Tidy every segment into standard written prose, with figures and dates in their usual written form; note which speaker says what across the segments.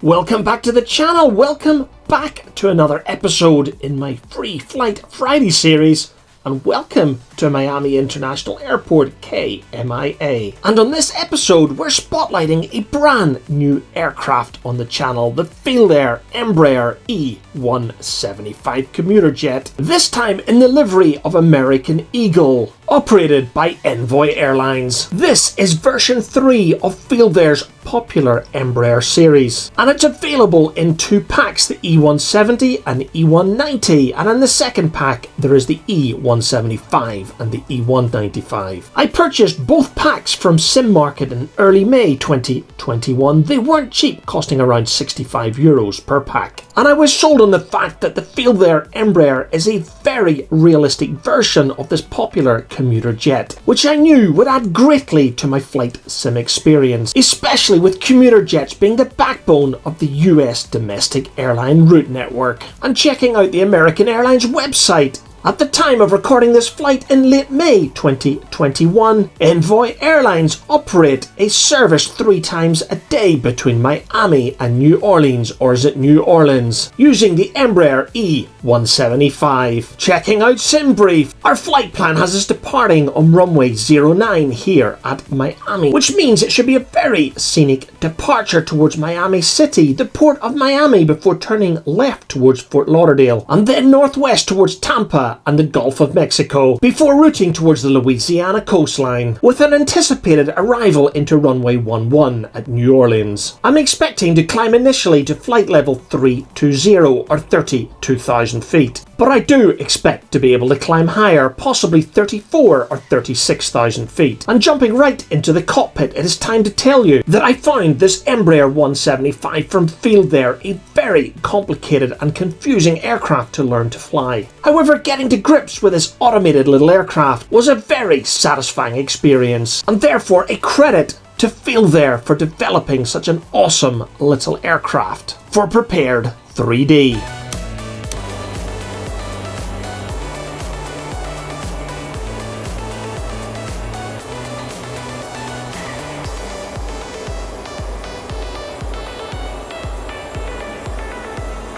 Speaker 1: Welcome back to the channel, welcome back to another episode in my Free Flight Friday series, and welcome to Miami International Airport, KMIA. And on this episode, we're spotlighting a brand new aircraft on the channel, the FeelThere Embraer E175 commuter jet, this time in the livery of American Eagle, operated by Envoy Airlines. This is version 3 of FeelThere's popular Embraer series, and it's available in two packs, the E170 and the E190, and in the second pack there is the E175 and the E195. I purchased both packs from Sim Market in early May 2021. They weren't cheap, costing around €65 per pack, and I was sold on the fact that the FeelThere Embraer is a very realistic version of this popular commuter jet, which I knew would add greatly to my flight sim experience, especially with commuter jets being the backbone of the US domestic airline route network. And checking out the American Airlines website, at the time of recording this flight in late May 2021, Envoy Airlines operate a service 3 times a day between Miami and New Orleans, or is it New Orleans, using the Embraer E175. Checking out SimBrief, our flight plan has us departing on runway 09 here at Miami, which means it should be a very scenic departure towards Miami City, the port of Miami, before turning left towards Fort Lauderdale, and then northwest towards Tampa and the Gulf of Mexico, before routing towards the Louisiana coastline, with an anticipated arrival into runway 11 at New Orleans. I'm expecting to climb initially to flight level 320 or 32,000 feet, but I do expect to be able to climb higher, possibly 34 or 36,000 feet. And jumping right into the cockpit, it is time to tell you that I found this Embraer 175 from FeelThere a very complicated and confusing aircraft to learn to fly. However, getting to grips with this automated little aircraft was a very satisfying experience, and therefore a credit to FeelThere for developing such an awesome little aircraft for Prepared 3D.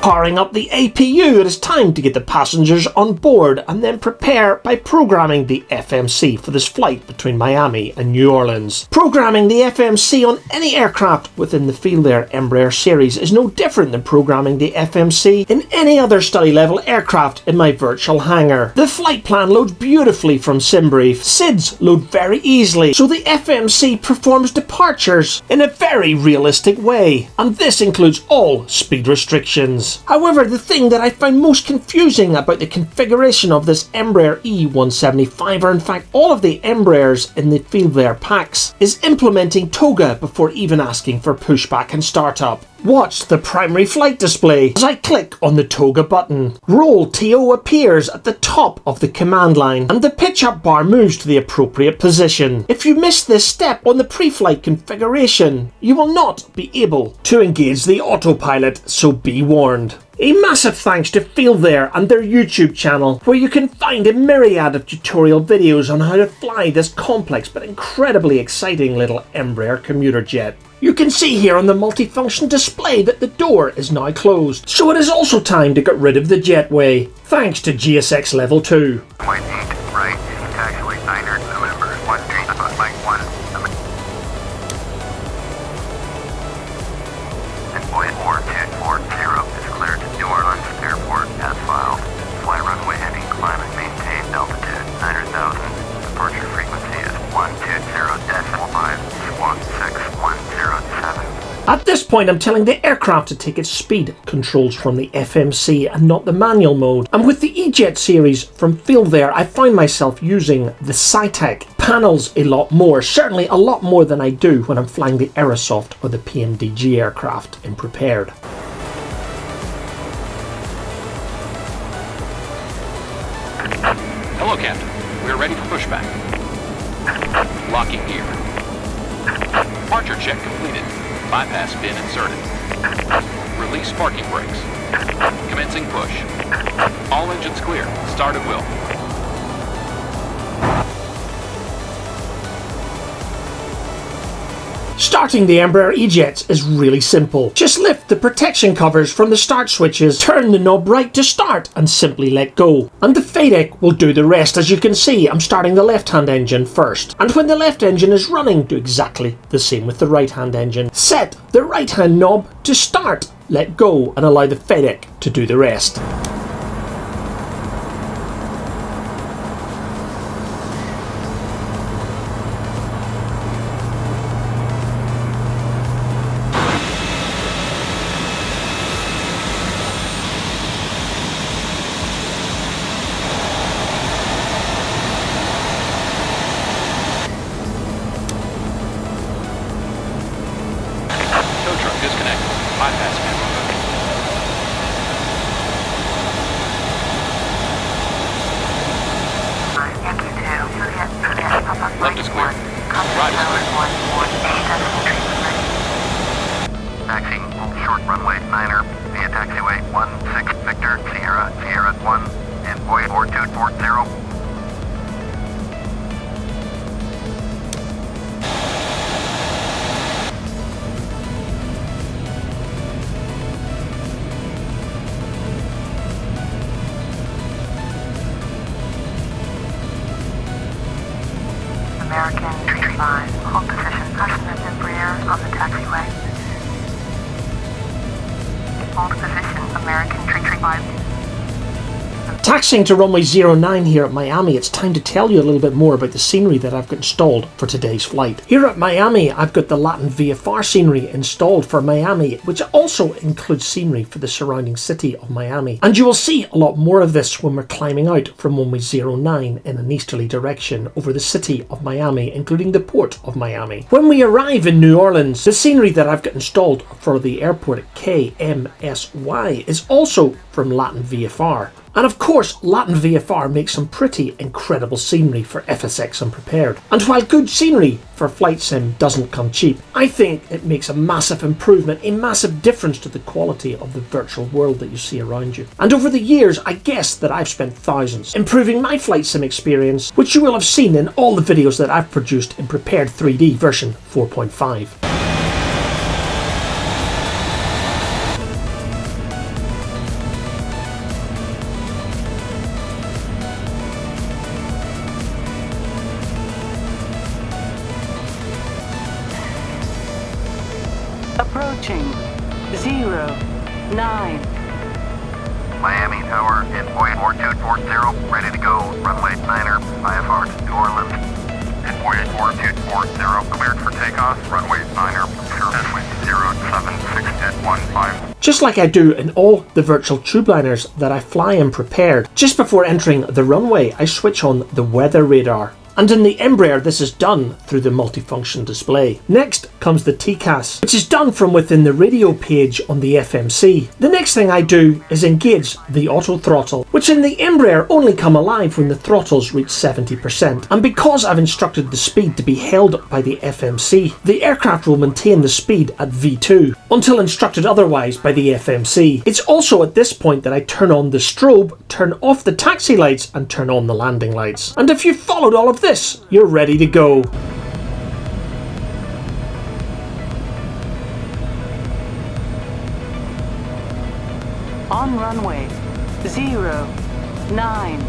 Speaker 1: Powering up the APU, it is time to get the passengers on board and then prepare by programming the FMC for this flight between Miami and New Orleans. Programming the FMC on any aircraft within the FeelThere Embraer series is no different than programming the FMC in any other study level aircraft in my virtual hangar. The flight plan loads beautifully from SimBrief. SIDs load very easily, so the FMC performs departures in a very realistic way, and this includes all speed restrictions. However, the thing that I find most confusing about the configuration of this Embraer E175, or in fact all of the Embraers in the FeelThere packs, is implementing TOGA before even asking for pushback and startup. Watch the primary flight display as I click on the TOGA button. Roll TO appears at the top of the command line, and the pitch up bar moves to the appropriate position. If you miss this step on the pre-flight configuration, you will not be able to engage the autopilot, so be warned. A massive thanks to FeelThere and their YouTube channel, where you can find a myriad of tutorial videos on how to fly this complex but incredibly exciting little Embraer commuter jet. You can see here on the multifunction display that the door is now closed, so it is also time to get rid of the jetway, thanks to GSX Level 2.
Speaker 2: Point 8, right, taxiway 900, November, 1 3, flight 1, Envoy 4240 is cleared to New Orleans Airport as filed. Fly runway heading, climb and maintain altitude 900,000. Departure frequency is 120.45, squawk 6107.
Speaker 1: At this point, I'm telling the aircraft to take its speed controls from the FMC and not the manual mode. And with the E-Jet series from FeelThere, I find myself using the SciTech panels a lot more, certainly a lot more than I do when I'm flying the Aerosoft or the PMDG aircraft in Prepared.
Speaker 3: Hello, Captain. We're ready for pushback. Locking gear. Departure check completed. Bypass bin inserted. Release parking brakes. Commencing push. All engines clear. Start at will.
Speaker 1: Starting the Embraer E-Jets is really simple. Just lift the protection covers from the start switches, turn the knob right to start and simply let go. And the FADEC will do the rest. As you can see, I'm starting the left-hand engine first. And when the left engine is running, do exactly the same with the right-hand engine. Set the right-hand knob to start, let go and allow the FADEC to do the rest.
Speaker 3: Left is clear. Right is clear.
Speaker 2: Taxi, short runway, Niner, via taxiway 16 Victor, Sierra, Sierra 1, Envoy 4240.
Speaker 4: American 335, hold position, fasten at Embraer on the taxiway. Hold position, American 335.
Speaker 1: Taxiing to runway 09 here at Miami, it's time to tell you a little bit more about the scenery that I've got installed for today's flight. Here at Miami, I've got the LatinVFR scenery installed for Miami, which also includes scenery for the surrounding city of Miami. And you will see a lot more of this when we're climbing out from runway 09 in an easterly direction over the city of Miami, including the port of Miami. When we arrive in New Orleans, the scenery that I've got installed for the airport at KMSY is also from LatinVFR. And of course, LatinVFR makes some pretty incredible scenery for FSX Unprepared. And while good scenery for flight sim doesn't come cheap, I think it makes a massive improvement, a massive difference to the quality of the virtual world that you see around you. And over the years, I guess that I've spent thousands improving my flight sim experience, which you will have seen in all the videos that I've produced in Prepared 3D version 4.5.
Speaker 5: Approaching 09.
Speaker 2: Miami Tower, Envoy 4240, ready to go. Runway 9er, IFR to New Orleans. Envoy 4240, cleared for takeoff. Runway 9er, runway 076
Speaker 1: Just like I do in all the virtual tubeliners that I fly in Prepared, just before entering the runway, I switch on the weather radar. And in the Embraer, this is done through the multifunction display. Next comes the TCAS, which is done from within the radio page on the FMC. The next thing I do is engage the auto throttle, which in the Embraer only come alive when the throttles reach 70%. And because I've instructed the speed to be held by the FMC, the aircraft will maintain the speed at V2 until instructed otherwise by the FMC. It's also at this point that I turn on the strobe, turn off the taxi lights and turn on the landing lights. And if you've followed all of this, you're ready to go.
Speaker 5: On runway 09.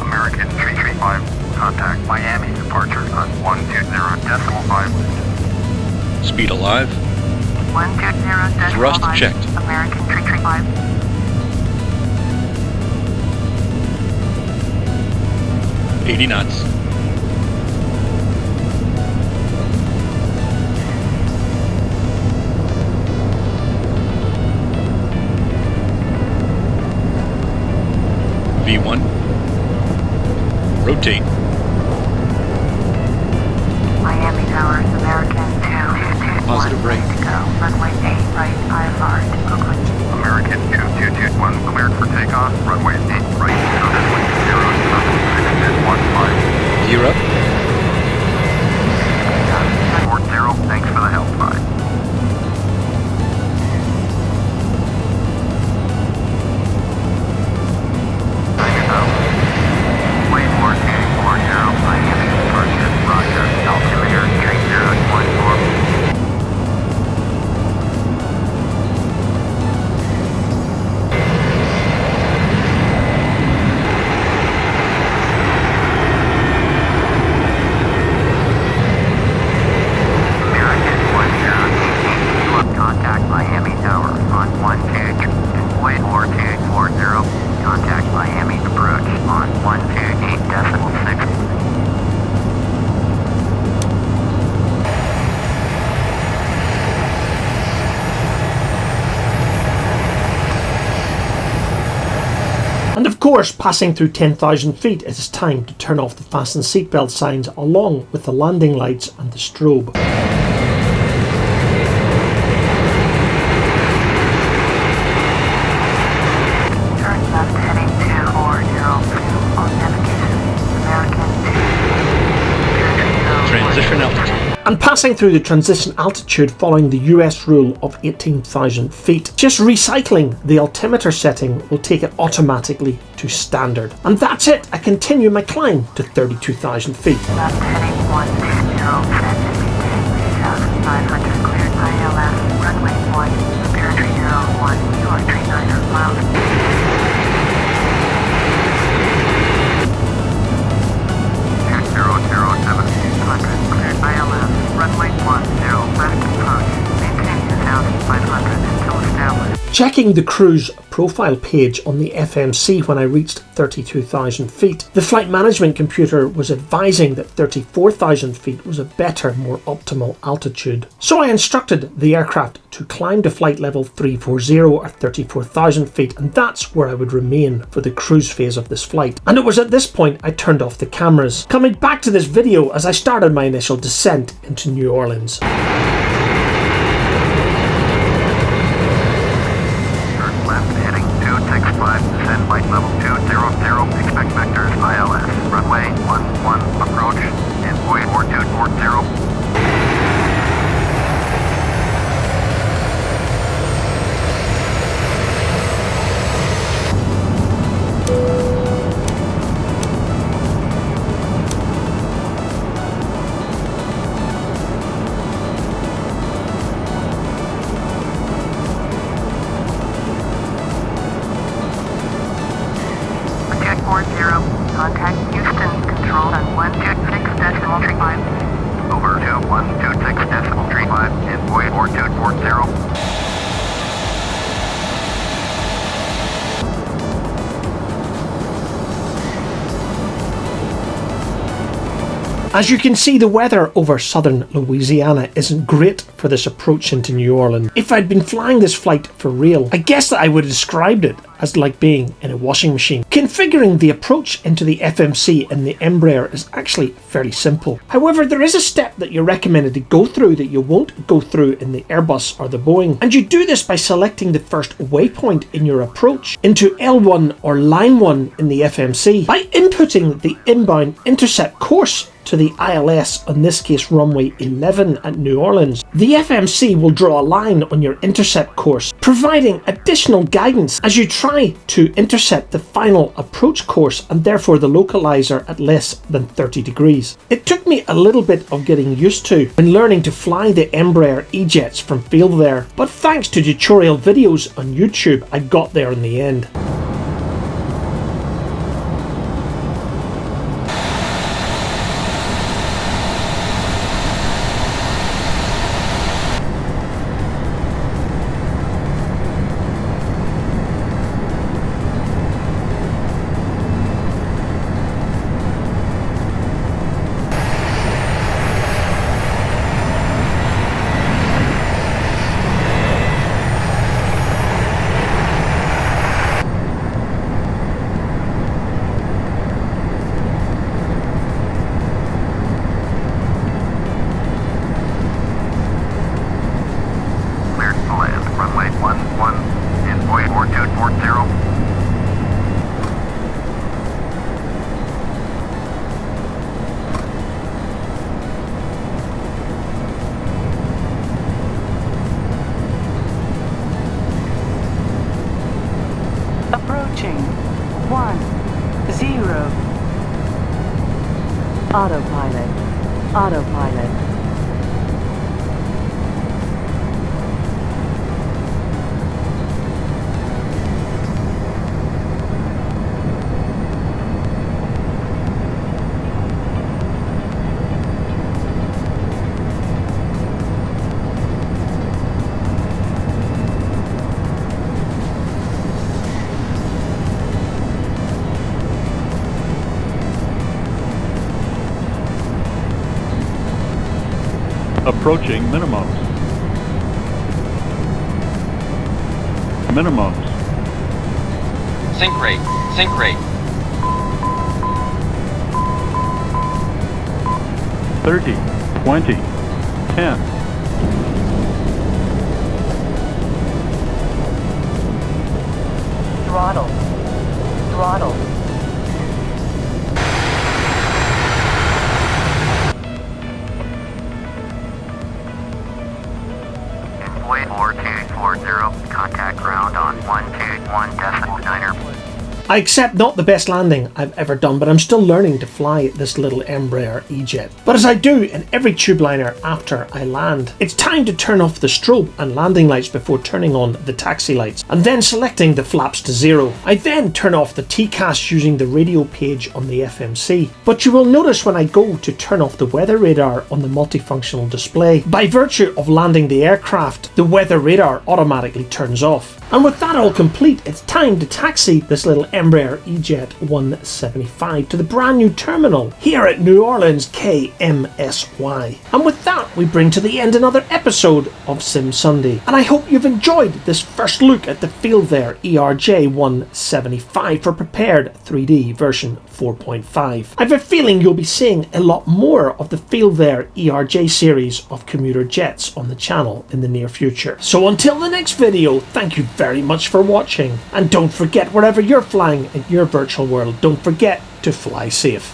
Speaker 2: American 335, contact Miami, departure on 120.5.
Speaker 3: Speed alive.
Speaker 4: 120.5.
Speaker 3: Thrust checked.
Speaker 4: American 335.
Speaker 3: – 80 knots. V1. Rotate.
Speaker 4: Miami Towers, American 222.
Speaker 3: Positive rate.
Speaker 4: To go. Runway 8 right, IFR to Brooklyn.
Speaker 2: American 2221, cleared for takeoff. Runway 8 right, runway 076
Speaker 3: Gear up.
Speaker 1: course, passing through 10,000 feet, it is time to turn off the fasten seatbelt signs along with the landing lights and the strobe.
Speaker 4: Turn left heading 2402 on navigation. American 2.
Speaker 6: Transition altitude.
Speaker 1: And passing through the transition altitude following the US rule of 18,000 feet. Just recycling the altimeter setting will take it automatically to standard. And that's it, I continue my climb to 32,000 feet.
Speaker 4: Left heading 120, set 3,500 cleared ILS, runway 1, Spirit 301, you are 39 miles. Runway 10, left approach. Maintain 2,500 until established.
Speaker 1: Checking the cruise profile page on the FMC when I reached 32,000 feet, the flight management computer was advising that 34,000 feet was a better, more optimal altitude. So I instructed the aircraft to climb to flight level 340 or 34,000 feet, and that's where I would remain for the cruise phase of this flight. And it was at this point I turned off the cameras. Coming back to this video as I started my initial descent into New Orleans.
Speaker 2: Descend flight level 200, expect vectors ILS, runway 11, approach, Envoy 4240.
Speaker 4: Contact Houston, control on 126.35.
Speaker 2: Over 2126.35, Envoy 4240.
Speaker 1: As you can see, the weather over southern Louisiana isn't great for this approach into New Orleans. If I'd been flying this flight for real, I guess that I would have described it as like being in a washing machine. Configuring the approach into the FMC in the Embraer is actually fairly simple. However, there is a step that you're recommended to go through that you won't go through in the Airbus or the Boeing. And you do this by selecting the first waypoint in your approach into L1 or line 1 in the FMC by inputting the inbound intercept course to the ILS, in this case runway 11 at New Orleans. The FMC will draw a line on your intercept course, providing additional guidance as you try to intercept the final approach course and therefore the localizer at less than 30 degrees. It took me a little bit of getting used to when learning to fly the Embraer E-jets from FeelThere, but thanks to tutorial videos on YouTube, I got there in the end.
Speaker 5: Approaching 10. Autopilot. Autopilot.
Speaker 7: Approaching minimums. Minimums.
Speaker 3: Sync rate
Speaker 6: Sync rate.
Speaker 7: 30, 20, 10.
Speaker 5: Throttle. Throttle.
Speaker 2: Envoy 4240, contact ground on 121.9er.
Speaker 1: I accept not the best landing I've ever done, but I'm still learning to fly this little Embraer ERJ. But as I do in every tube liner after I land, it's time to turn off the strobe and landing lights before turning on the taxi lights, and then selecting the flaps to 0. I then turn off the TCAS using the radio page on the FMC. But you will notice when I go to turn off the weather radar on the multifunctional display, by virtue of landing the aircraft, the weather radar automatically turns off. And with that all complete, it's time to taxi this little Embraer ERJ175 to the brand new terminal here at New Orleans KMSY. And with that, we bring to the end another episode of Sim Sunday. And I hope you've enjoyed this first look at the FeelThere ERJ175 for prepared 3D version 4.5. I have a feeling you'll be seeing a lot more of the FeelThere ERJ series of commuter jets on the channel in the near future. So until the next video, thank you very much for watching, and don't forget, wherever you're flying in your virtual world, don't forget to fly safe.